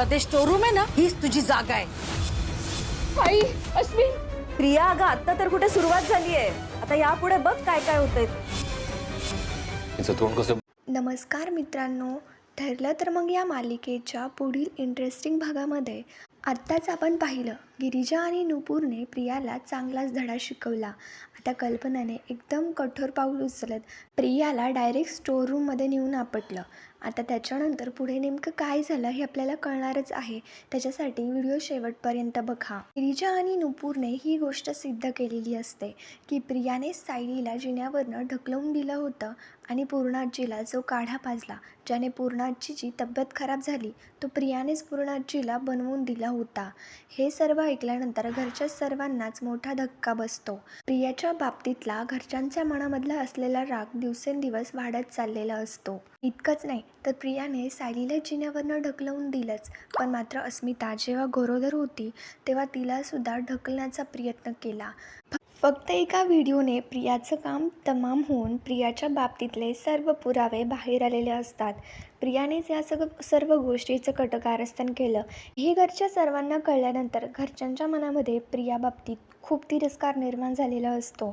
ते store room आहे ना, हीच तुझी जागा आहे. आई, अश्विन. प्रिया, अगं आता तर कुठे सुरुवात झाली आहे. आता यापुढे बघ काय काय होतंय. तिचं तोंड कसं. नमस्कार मित्रांनो, ठरलं तर मग या मालिकेच्या पुढील इंटरेस्टिंग भागामध्ये आत्ताच आपण पाहिलं गिरिजा आणि नुपूरने प्रियाला चांगलाच धडा शिकवला. आता कल्पनाने एकदम कठोर पाऊल उचलत प्रियाला डायरेक्ट स्टोर रूममध्ये नेऊन आपटलं. आता त्याच्यानंतर पुढे नेमकं काय झालं हे आपल्याला कळणारच आहे. त्याच्यासाठी व्हिडिओ शेवटपर्यंत बघा. गिरिजा आणि नुपूरने ही गोष्ट सिद्ध केलेली असते की प्रियाने सायलीला जिन्यावरनं ढकलवून दिलं होतं आणि पूर्णाजीला जो काढा पाजला ज्याने पूर्णाजीची तब्येत खराब झाली तो प्रियानेच पूर्णाजीला बनवून दिला होता. हे सर्व ऐकल्यानंतर घरच्या सर्वांनाच मोठा धक्का बसतो. प्रियाच्या बाबतीतला घरच्यांच्या मनामधला असलेला राग दिवसेंदिवस वाढत चाललेला असतो. इतकंच नाही तर प्रियाने सायलीला जिन्यावरनं ढकलवून दिलंच, पण मात्र अस्मिता जेव्हा गरोदर होती तेव्हा तिलासुद्धा ढकलण्याचा प्रयत्न केला. फक्त एका व्हिडिओने प्रियाचं काम तमाम होऊन प्रियाच्या बाबतीतले सर्व पुरावे बाहेर आलेले असतात. प्रियानेच या सर्व गोष्टीचं कटकारस्थान केलं. हे घरच्या सर्वांना कळल्यानंतर घरच्यांच्या मनामध्ये प्रियाबाबतीत खूप तिरस्कार निर्माण झालेला असतो.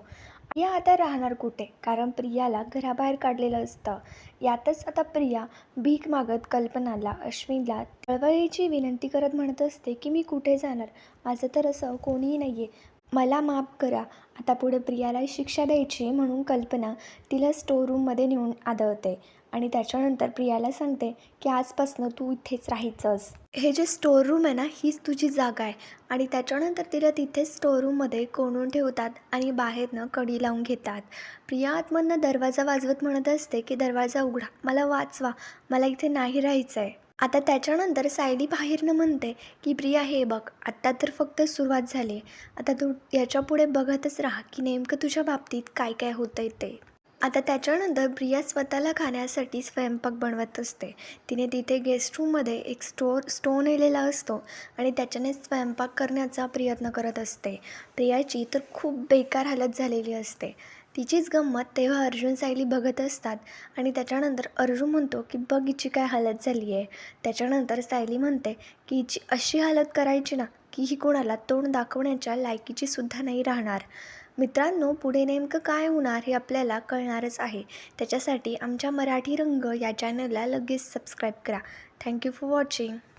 प्रिया आता राहणार कुठे, कारण प्रियाला घराबाहेर काढलेलं असतं. यातच आता प्रिया भीक मागत कल्पनाला, अश्विनला चळवळीची विनंती करत म्हणत असते की मी कुठे जाणार, माझं तर असं कोणीही नाही आहे, मला माफ करा. आता पुढे प्रियाला शिक्षा द्यायची म्हणून कल्पना तिला स्टोर रूममध्ये नेऊन आदळते आणि त्याच्यानंतर प्रियाला सांगते की आजपासनं तू इथेच राहायचंस. हे जे स्टोर रूम आहे ना, हीच तुझी जागा आहे. आणि त्याच्यानंतर तिला तिथेच स्टोर रूममध्ये कोंडून ठेवतात आणि बाहेरनं कडी लावून घेतात. प्रिया आतमधनं दरवाजा वाजवत म्हणत असते की दरवाजा उघडा, मला वाचवा, मला इथे नाही राहायचं आहे. आता त्याच्यानंतर सायली बाहेरनं म्हणते की प्रिया हे बघ, आत्ता तर फक्त सुरुवात झाली, आता तू याच्यापुढे बघतच राहा की नेमकं तुझ्या बाबतीत काय काय होतं आहे ते. आता त्याच्यानंतर प्रिया स्वतःला खाण्यासाठी स्वयंपाक बनवत असते. तिने तिथे गेस्ट रूममध्ये एक स्टोव नेलेला असतो आणि त्याच्याने स्वयंपाक करण्याचा प्रयत्न करत असते. प्रियाची तर खूप बेकार हालत झालेली असते. तिचीच गंमत तेव्हा अर्जुन सायली बघत असतात आणि त्याच्यानंतर अर्जुन म्हणतो की बघ हिची काय हालत झाली आहे. त्याच्यानंतर सायली म्हणते की हिची अशी हालत करायची ना की ही कोणाला तोंड दाखवण्याच्या लायकीची सुद्धा नाही राहणार. मित्रांनो, पुढे नेमकं काय होणार हे आपल्याला कळणारच आहे. त्याच्यासाठी आमच्या मराठी रंग या चॅनलला लगेच सबस्क्राईब करा. Thank you for watching.